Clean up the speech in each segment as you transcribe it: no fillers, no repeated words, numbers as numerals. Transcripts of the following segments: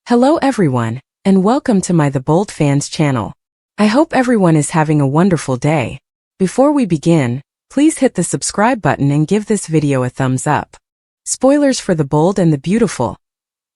Hello everyone, and welcome to my The Bold Fans channel. I hope everyone is having a wonderful day. Before we begin, please hit the subscribe button and give this video a thumbs up. Spoilers for The Bold and the Beautiful.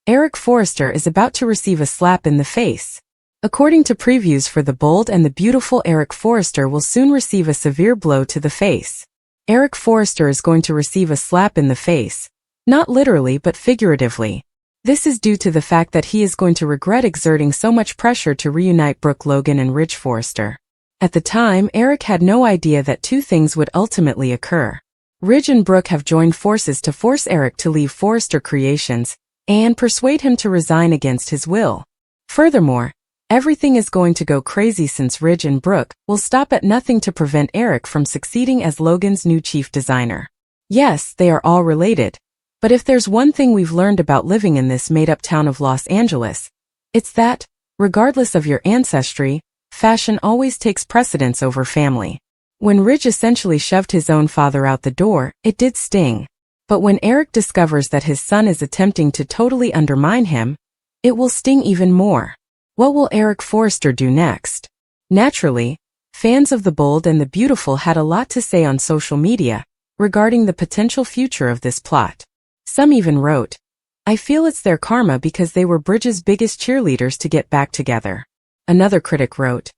Eric Forrester is about to receive a slap in the face. According to previews for The Bold and the Beautiful, Eric Forrester will soon receive a severe blow to the face. Eric Forrester is going to receive a slap in the face, not literally but figuratively. This is due to the fact that he is going to regret exerting so much pressure to reunite Brooke Logan and Ridge Forrester. At the time, Eric had no idea that two things would ultimately occur. Ridge and Brooke have joined forces to force Eric to leave Forrester Creations and persuade him to resign against his will. Furthermore, everything is going to go crazy since Ridge and Brooke will stop at nothing to prevent Eric from succeeding as Logan's new chief designer. Yes, they are all related. But if there's one thing we've learned about living in this made-up town of Los Angeles, it's that, regardless of your ancestry, fashion always takes precedence over family. When Ridge essentially shoved his own father out the door, it did sting. But when Eric discovers that his son is attempting to totally undermine him, it will sting even more. What will Eric Forrester do next? Naturally, fans of The Bold and the Beautiful had a lot to say on social media regarding the potential future of this plot. Some even wrote, "I feel it's their karma because they were Bridge's biggest cheerleaders to get back together." Another critic wrote,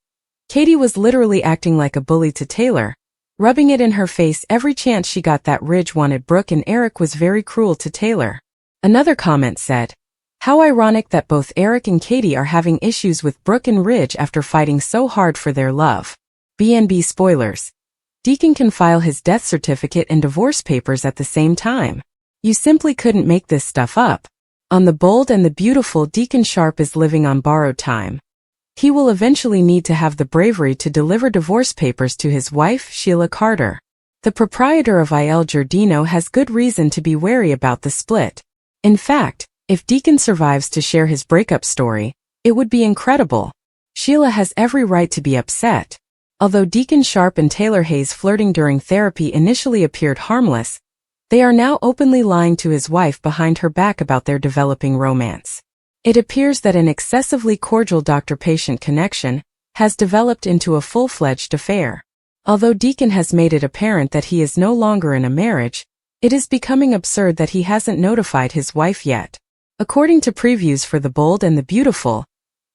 "Katie was literally acting like a bully to Taylor, rubbing it in her face every chance she got that Ridge wanted Brooke and Eric was very cruel to Taylor." Another comment said, "How ironic that both Eric and Katie are having issues with Brooke and Ridge after fighting so hard for their love." BNB spoilers. Deacon can file his death certificate and divorce papers at the same time. You simply couldn't make this stuff up. On The Bold and the Beautiful, Deacon Sharp is living on borrowed time. He will eventually need to have the bravery to deliver divorce papers to his wife, Sheila Carter. The proprietor of Il Giardino has good reason to be wary about the split. In fact, if Deacon survives to share his breakup story, it would be incredible. Sheila has every right to be upset. Although Deacon Sharp and Taylor Hayes flirting during therapy initially appeared harmless, they are now openly lying to his wife behind her back about their developing romance. It appears that an excessively cordial doctor-patient connection has developed into a full-fledged affair. Although Deacon has made it apparent that he is no longer in a marriage, it is becoming absurd that he hasn't notified his wife yet. According to previews for The Bold and the Beautiful,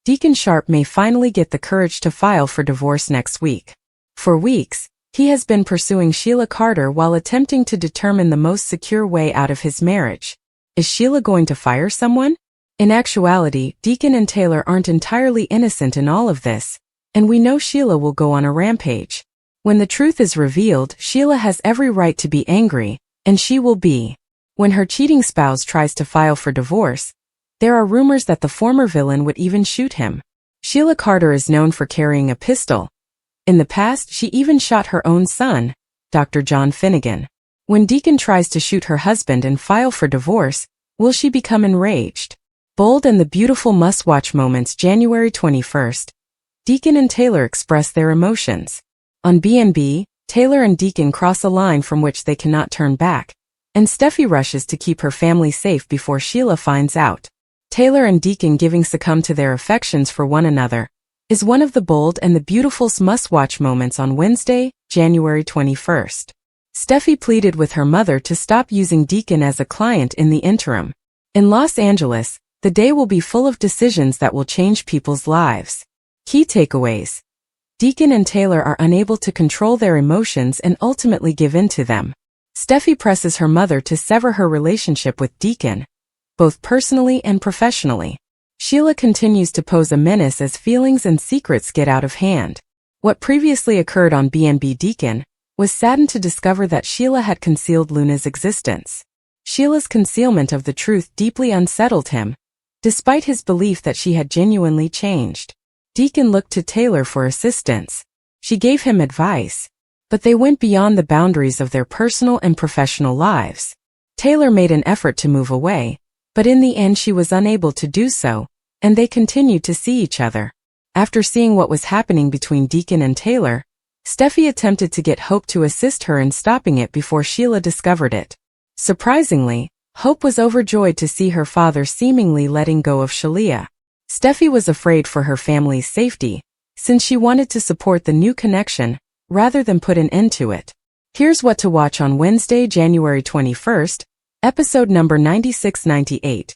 Deacon Sharp may finally get the courage to file for divorce next week. For weeks, he has been pursuing Sheila Carter while attempting to determine the most secure way out of his marriage. Is Sheila going to fire someone? In actuality, Deacon and Taylor aren't entirely innocent in all of this, and we know Sheila will go on a rampage. When the truth is revealed, Sheila has every right to be angry, and she will be. When her cheating spouse tries to file for divorce, there are rumors that the former villain would even shoot him. Sheila Carter is known for carrying a pistol. In the past, she even shot her own son, Dr. John Finnegan. When Deacon tries to shoot her husband and file for divorce, will she become enraged? Bold and the Beautiful must-watch moments. January 21st. Deacon and Taylor express their emotions. On BNB, Taylor and Deacon cross a line from which they cannot turn back, and Steffi rushes to keep her family safe before Sheila finds out. Taylor and Deacon succumb to their affections for one another is one of The Bold and the Beautiful's must-watch moments on Wednesday, January 21st. Steffi pleaded with her mother to stop using Deacon as a client in the interim. In Los Angeles, the day will be full of decisions that will change people's lives. Key takeaways. Deacon and Taylor are unable to control their emotions and ultimately give in to them. Steffi presses her mother to sever her relationship with Deacon, both personally and professionally. Sheila continues to pose a menace as feelings and secrets get out of hand. What previously occurred on BNB, Deacon was saddened to discover that Sheila had concealed Luna's existence. Sheila's concealment of the truth deeply unsettled him, despite his belief that she had genuinely changed. Deacon looked to Taylor for assistance. She gave him advice, but they went beyond the boundaries of their personal and professional lives. Taylor made an effort to move away, but in the end she was unable to do so, and they continued to see each other. After seeing what was happening between Deacon and Taylor, Steffi attempted to get Hope to assist her in stopping it before Sheila discovered it. Surprisingly, Hope was overjoyed to see her father seemingly letting go of Shalia. Steffi was afraid for her family's safety, since she wanted to support the new connection, rather than put an end to it. Here's what to watch on Wednesday, January 21st, episode number 9698.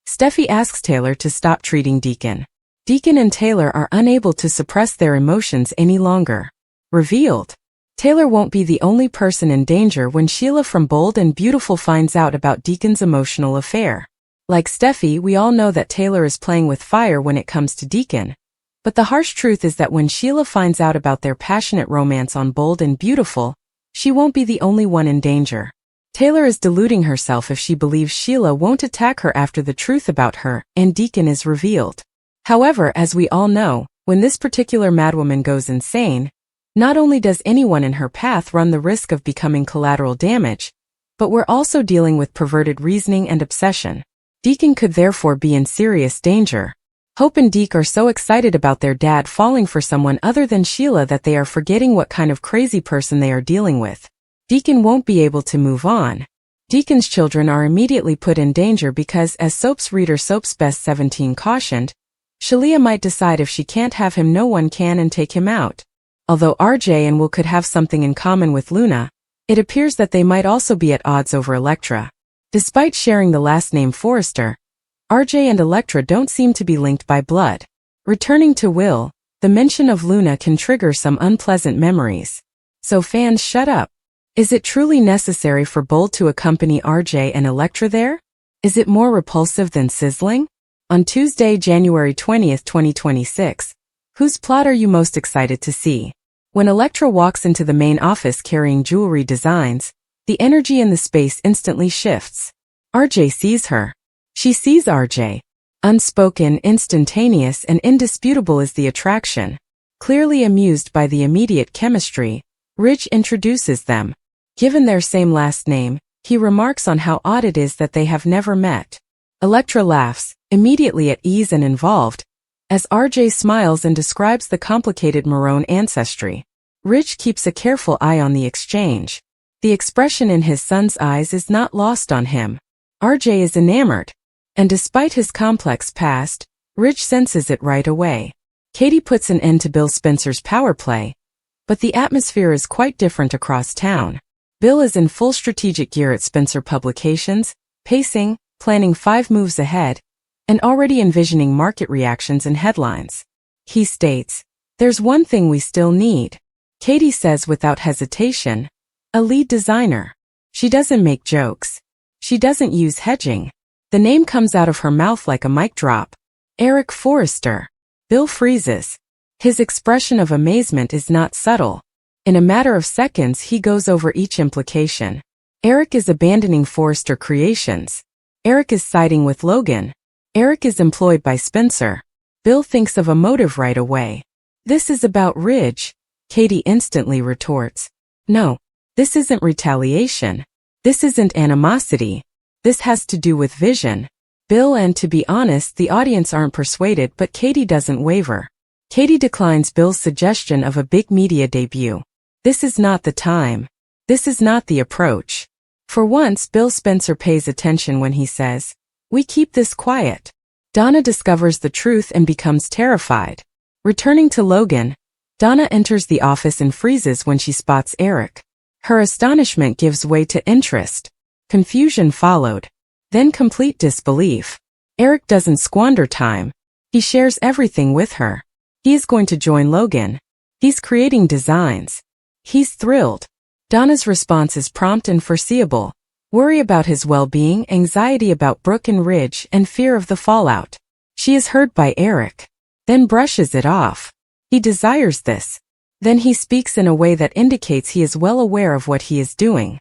Steffi asks Taylor to stop treating Deacon. Deacon and Taylor are unable to suppress their emotions any longer. Revealed. Taylor won't be the only person in danger when Sheila from Bold and Beautiful finds out about Deacon's emotional affair. Like Steffi, we all know that Taylor is playing with fire when it comes to Deacon. But the harsh truth is that when Sheila finds out about their passionate romance on Bold and Beautiful, she won't be the only one in danger. Taylor is deluding herself if she believes Sheila won't attack her after the truth about her and Deacon is revealed. However, as we all know, when this particular madwoman goes insane, not only does anyone in her path run the risk of becoming collateral damage, but we're also dealing with perverted reasoning and obsession. Deacon could therefore be in serious danger. Hope and Deke are so excited about their dad falling for someone other than Sheila that they are forgetting what kind of crazy person they are dealing with. Deacon won't be able to move on. Deacon's children are immediately put in danger because, as Soaps reader Soaps Best 17 cautioned, Shalia might decide if she can't have him, no one can, and take him out. Although RJ and Will could have something in common with Luna, it appears that they might also be at odds over Elektra. Despite sharing the last name Forrester, RJ and Elektra don't seem to be linked by blood. Returning to Will, the mention of Luna can trigger some unpleasant memories. So fans, shut up. Is it truly necessary for Bold to accompany RJ and Elektra there? Is it more repulsive than sizzling? On Tuesday, January 20th, 2026, whose plot are you most excited to see? When Elektra walks into the main office carrying jewelry designs, the energy in the space instantly shifts. RJ sees her. She sees RJ. Unspoken, instantaneous, and indisputable is the attraction. Clearly amused by the immediate chemistry, Ridge introduces them. Given their same last name, he remarks on how odd it is that they have never met. Elektra laughs, immediately at ease and involved, as RJ smiles and describes the complicated Marone ancestry. Ridge keeps a careful eye on the exchange. The expression in his son's eyes is not lost on him. RJ is enamored. And despite his complex past, Ridge senses it right away. Katie puts an end to Bill Spencer's power play. But the atmosphere is quite different across town. Bill is in full strategic gear at Spencer Publications, pacing, planning 5 moves ahead, and already envisioning market reactions and headlines. He states, "There's one thing we still need." Katie says without hesitation, "A lead designer." She doesn't make jokes. She doesn't use hedging. The name comes out of her mouth like a mic drop. Eric Forrester. Bill freezes. His expression of amazement is not subtle. In a matter of seconds, he goes over each implication. Eric is abandoning Forrester Creations. Eric is siding with Logan. Eric is employed by Spencer. Bill thinks of a motive right away. "This is about Ridge," Katie instantly retorts. "No, this isn't retaliation. This isn't animosity. This has to do with vision." Bill and, to be honest, the audience aren't persuaded, but Katie doesn't waver. Katie declines Bill's suggestion of a big media debut. This is not the time. This is not the approach. For once, Bill Spencer pays attention when he says, "We keep this quiet." Donna discovers the truth and becomes terrified. Returning to Logan, Donna enters the office and freezes when she spots Eric. Her astonishment gives way to interest. Confusion followed. Then complete disbelief. Eric doesn't squander time. He shares everything with her. He is going to join Logan. He's creating designs. He's thrilled. Donna's response is prompt and foreseeable. Worry about his well-being, anxiety about Brooke and Ridge, and fear of the fallout. She is heard by Eric. Then brushes it off. He desires this. Then he speaks in a way that indicates he is well aware of what he is doing.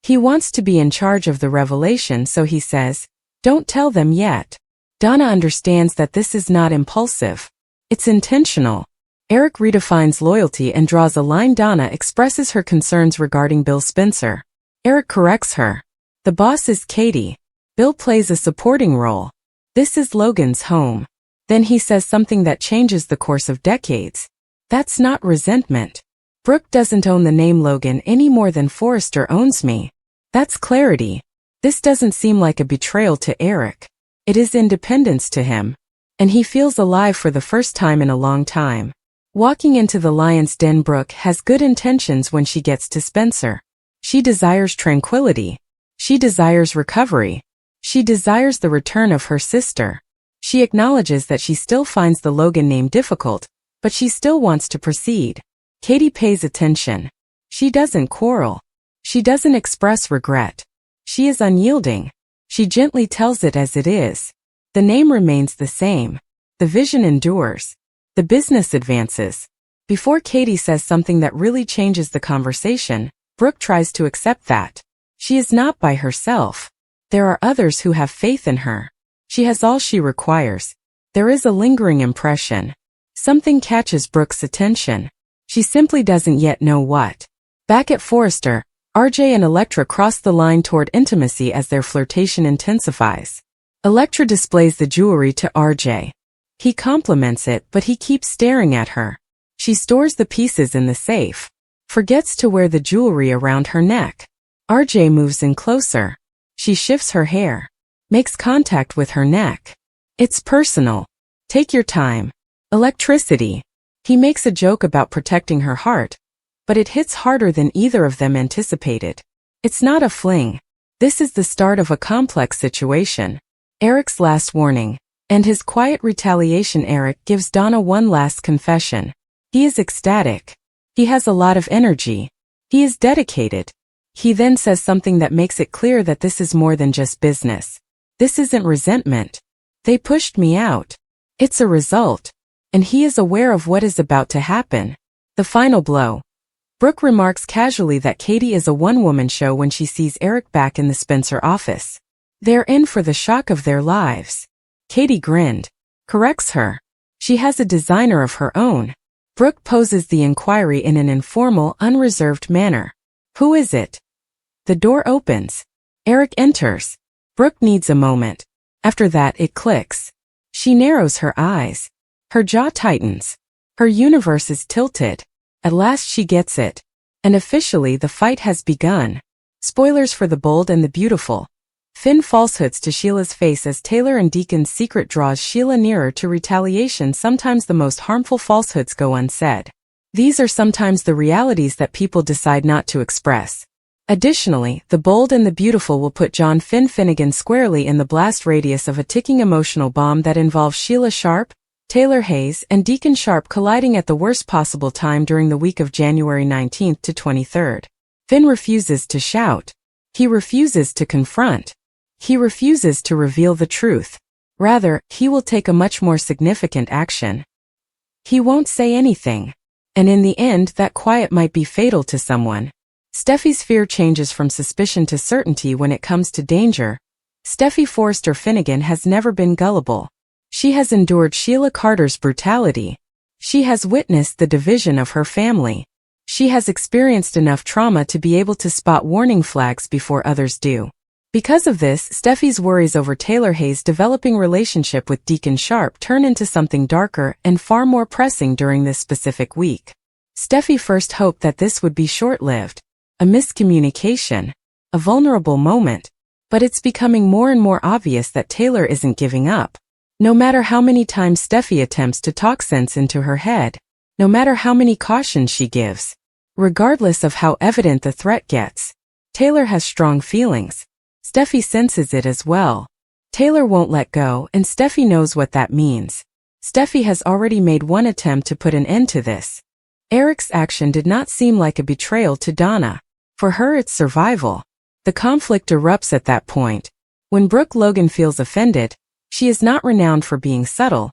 He wants to be in charge of the revelation, so he says, "Don't tell them yet." Donna understands that this is not impulsive. It's intentional. Eric redefines loyalty and draws a line. Donna expresses her concerns regarding Bill Spencer. Eric corrects her. The boss is Katie. Bill plays a supporting role. This is Logan's home. Then he says something that changes the course of decades. That's not resentment. Brooke doesn't own the name Logan any more than Forrester owns me. That's clarity. This doesn't seem like a betrayal to Eric. It is independence to him. And he feels alive for the first time in a long time. Walking into the lion's den, Brooke has good intentions when she gets to Spencer. She desires tranquility. She desires recovery. She desires the return of her sister. She acknowledges that she still finds the Logan name difficult, but she still wants to proceed. Katie pays attention. She doesn't quarrel. She doesn't express regret. She is unyielding. She gently tells it as it is. The name remains the same. The vision endures. The business advances. Before Katie says something that really changes the conversation, Brooke tries to accept that. She is not by herself. There are others who have faith in her. She has all she requires. There is a lingering impression. Something catches Brooke's attention. She simply doesn't yet know what. Back at Forrester, RJ and Elektra cross the line toward intimacy as their flirtation intensifies. Elektra displays the jewelry to RJ. He compliments it, but he keeps staring at her. She stores the pieces in the safe. Forgets to wear the jewelry around her neck. RJ moves in closer. She shifts her hair. Makes contact with her neck. It's personal. Take your time. Electricity. He makes a joke about protecting her heart, but it hits harder than either of them anticipated. It's not a fling. This is the start of a complex situation. Eric's last warning. And his quiet retaliation. Eric gives Donna one last confession. He is ecstatic. He has a lot of energy. He is dedicated. He then says something that makes it clear that this is more than just business. This isn't resentment. They pushed me out. It's a result. And he is aware of what is about to happen. The final blow. Brooke remarks casually that Katie is a one-woman show when she sees Eric back in the Spencer office. They're in for the shock of their lives. Katie grinned. Corrects her. She has a designer of her own. Brooke poses the inquiry in an informal, unreserved manner. Who is it? The door opens. Eric enters. Brooke needs a moment. After that, it clicks. She narrows her eyes. Her jaw tightens. Her universe is tilted. At last she gets it. And officially the fight has begun. Spoilers for The Bold and the Beautiful. Finn falsehoods to Sheila's face as Taylor and Deacon's secret draws Sheila nearer to retaliation. Sometimes the most harmful falsehoods go unsaid. These are sometimes the realities that people decide not to express. Additionally, The Bold and the Beautiful will put John Finnegan squarely in the blast radius of a ticking emotional bomb that involves Sheila Sharp, Taylor Hayes, and Deacon Sharp colliding at the worst possible time during the week of January 19th to 23rd. Finn refuses to shout. He refuses to confront. He refuses to reveal the truth. Rather, he will take a much more significant action. He won't say anything. And in the end, that quiet might be fatal to someone. Steffi's fear changes from suspicion to certainty when it comes to danger. Steffi Forrester Finnegan has never been gullible. She has endured Sheila Carter's brutality. She has witnessed the division of her family. She has experienced enough trauma to be able to spot warning flags before others do. Because of this, Steffi's worries over Taylor Hayes' developing relationship with Deacon Sharp turn into something darker and far more pressing during this specific week. Steffi first hoped that this would be short-lived, a miscommunication, a vulnerable moment, but it's becoming more and more obvious that Taylor isn't giving up. No matter how many times Steffi attempts to talk sense into her head, no matter how many cautions she gives, regardless of how evident the threat gets, Taylor has strong feelings. Steffi senses it as well. Taylor won't let go, and Steffi knows what that means. Steffi has already made one attempt to put an end to this. Eric's action did not seem like a betrayal to Donna. For her, it's survival. The conflict erupts at that point. When Brooke Logan feels offended, she is not renowned for being subtle.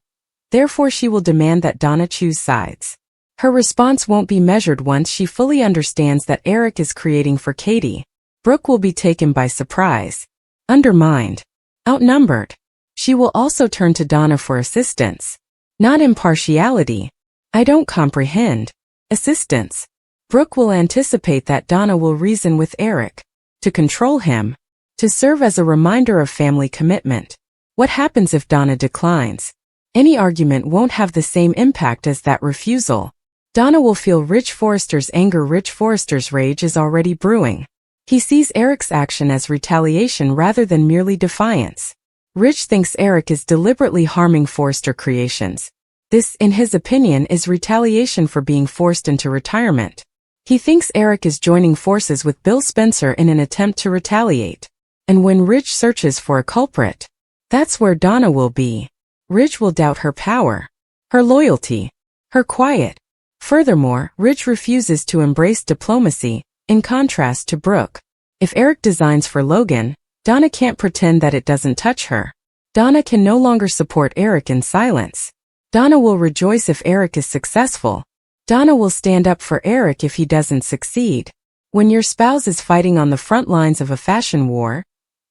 Therefore, she will demand that Donna choose sides. Her response won't be measured once she fully understands that Eric is creating for Katie. Brooke will be taken by surprise, undermined, outnumbered. She will also turn to Donna for assistance. Not impartiality. I don't comprehend. Assistance. Brooke will anticipate that Donna will reason with Eric, to control him, to serve as a reminder of family commitment. What happens if Donna declines? Any argument won't have the same impact as that refusal. Donna will feel Rich Forrester's anger. Rich Forrester's rage is already brewing. He sees Eric's action as retaliation rather than merely defiance. Rich thinks Eric is deliberately harming Forrester Creations. This, in his opinion, is retaliation for being forced into retirement. He thinks Eric is joining forces with Bill Spencer in an attempt to retaliate. And when Rich searches for a culprit, that's where Donna will be. Rich will doubt her power, her loyalty, her quiet. Furthermore, Rich refuses to embrace diplomacy, in contrast to Brooke. If Eric designs for Logan, Donna can't pretend that it doesn't touch her. Donna can no longer support Eric in silence. Donna will rejoice if Eric is successful. Donna will stand up for Eric if he doesn't succeed. When your spouse is fighting on the front lines of a fashion war,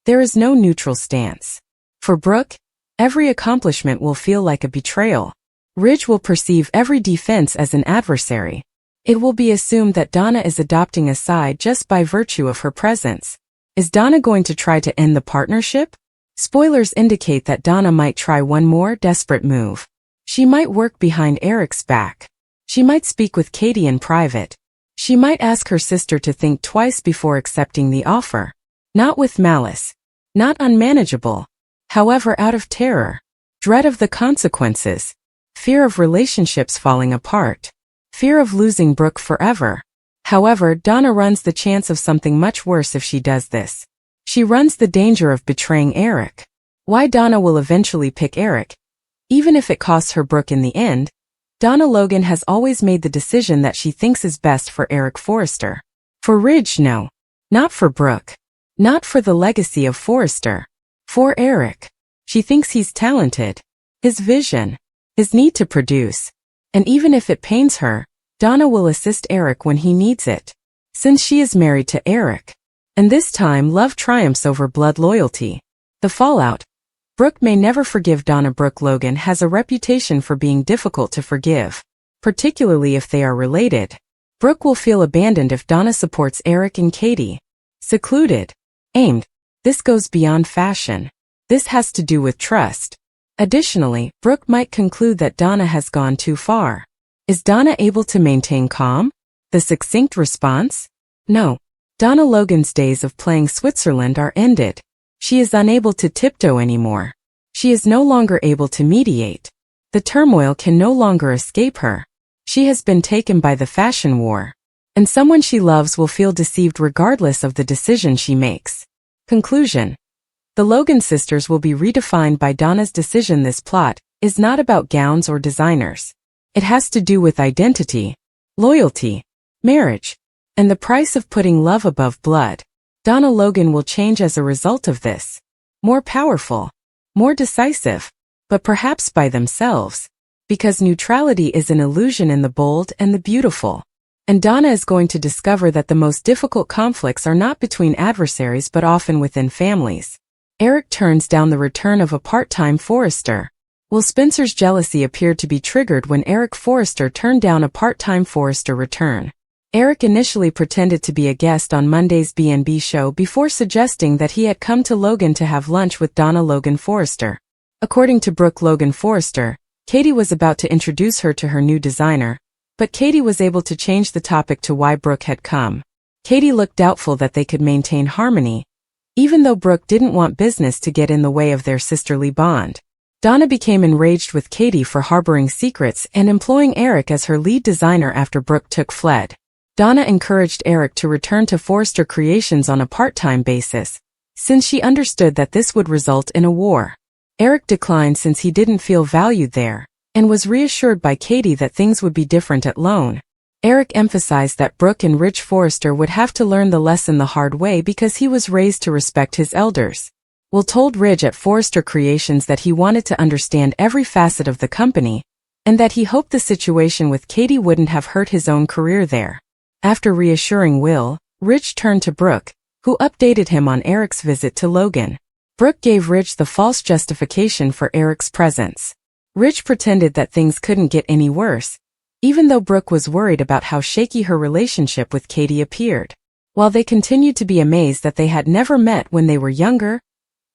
there is no neutral stance. For Brooke, every accomplishment will feel like a betrayal. Ridge will perceive every defense as an adversary. It will be assumed that Donna is adopting a side just by virtue of her presence. Is Donna going to try to end the partnership? Spoilers indicate that Donna might try one more desperate move. She might work behind Eric's back. She might speak with Katie in private. She might ask her sister to think twice before accepting the offer. Not with malice. Not unmanageable. However, out of terror. Dread of the consequences. Fear of relationships falling apart. Fear of losing Brooke forever. However, Donna runs the chance of something much worse if she does this. She runs the danger of betraying Eric. Why Donna will eventually pick Eric, even if it costs her Brooke in the end, Donna Logan has always made the decision that she thinks is best for Eric Forrester. For Ridge, no. Not for Brooke. Not for the legacy of Forrester. For Eric. She thinks he's talented. His vision. His need to produce. And even if it pains her, Donna will assist Eric when he needs it. Since she is married to Eric. And this time love triumphs over blood loyalty. The fallout. Brooke may never forgive Donna. Brooke Logan has a reputation for being difficult to forgive. Particularly if they are related. Brooke will feel abandoned if Donna supports Eric and Katie. Secluded. Aimed. This goes beyond fashion. This has to do with trust. Additionally, Brooke might conclude that Donna has gone too far. Is Donna able to maintain calm? The succinct response? No. Donna Logan's days of playing Switzerland are ended. She is unable to tiptoe anymore. She is no longer able to mediate. The turmoil can no longer escape her. She has been taken by the fashion war. And someone she loves will feel deceived regardless of the decision she makes. Conclusion. The Logan sisters will be redefined by Donna's decision. This plot is not about gowns or designers. It has to do with identity, loyalty, marriage, and the price of putting love above blood. Donna Logan will change as a result of this. More powerful, more decisive, but perhaps by themselves. Because neutrality is an illusion in the bold and the beautiful. And Donna is going to discover that the most difficult conflicts are not between adversaries but often within families. Eric turns down the return of a part-time Forrester. Will Spencer's jealousy appeared to be triggered when Eric Forrester turned down a part-time Forrester return. Eric initially pretended to be a guest on Monday's B&B show before suggesting that he had come to Logan to have lunch with Donna Logan Forrester. According to Brooke Logan Forrester, Katie was about to introduce her to her new designer, but Katie was able to change the topic to why Brooke had come. Katie looked doubtful that they could maintain harmony, even though Brooke didn't want business to get in the way of their sisterly bond. Donna became enraged with Katie for harboring secrets and employing Eric as her lead designer after Brooke fled. Donna encouraged Eric to return to Forrester Creations on a part-time basis, since she understood that this would result in a war. Eric declined since he didn't feel valued there, and was reassured by Katie that things would be different at Lone. Eric emphasized that Brooke and Rich Forrester would have to learn the lesson the hard way because he was raised to respect his elders. Will told Ridge at Forrester Creations that he wanted to understand every facet of the company, and that he hoped the situation with Katie wouldn't have hurt his own career there. After reassuring Will, Ridge turned to Brooke, who updated him on Eric's visit to Logan. Brooke gave Ridge the false justification for Eric's presence. Ridge pretended that things couldn't get any worse, even though Brooke was worried about how shaky her relationship with Katie appeared. While they continued to be amazed that they had never met when they were younger,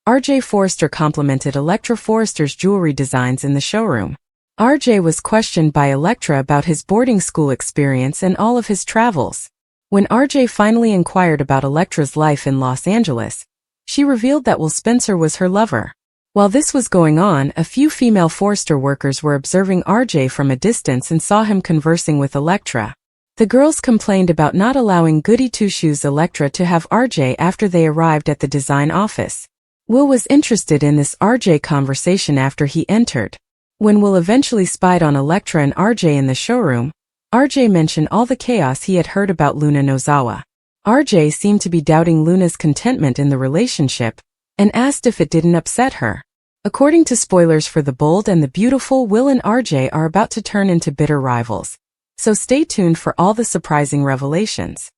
R.J. Forrester complimented Electra Forrester's jewelry designs in the showroom. R.J. was questioned by Electra about his boarding school experience and all of his travels. When RJ finally inquired about Elektra's life in Los Angeles, she revealed that Will Spencer was her lover. While this was going on, a few female Forrester workers were observing RJ from a distance and saw him conversing with Elektra. The girls complained about not allowing Goody Two-Shoes Elektra to have RJ after they arrived at the design office. Will was interested in this RJ conversation after he entered. When Will eventually spied on Elektra and RJ in the showroom, RJ mentioned all the chaos he had heard about Luna Nozawa. RJ seemed to be doubting Luna's contentment in the relationship and asked if it didn't upset her. According to spoilers for The Bold and the Beautiful, Will and RJ are about to turn into bitter rivals. So stay tuned for all the surprising revelations.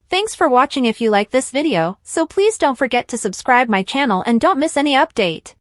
Thanks for watching. If you like this video, so please don't forget to subscribe my channel and don't miss any update.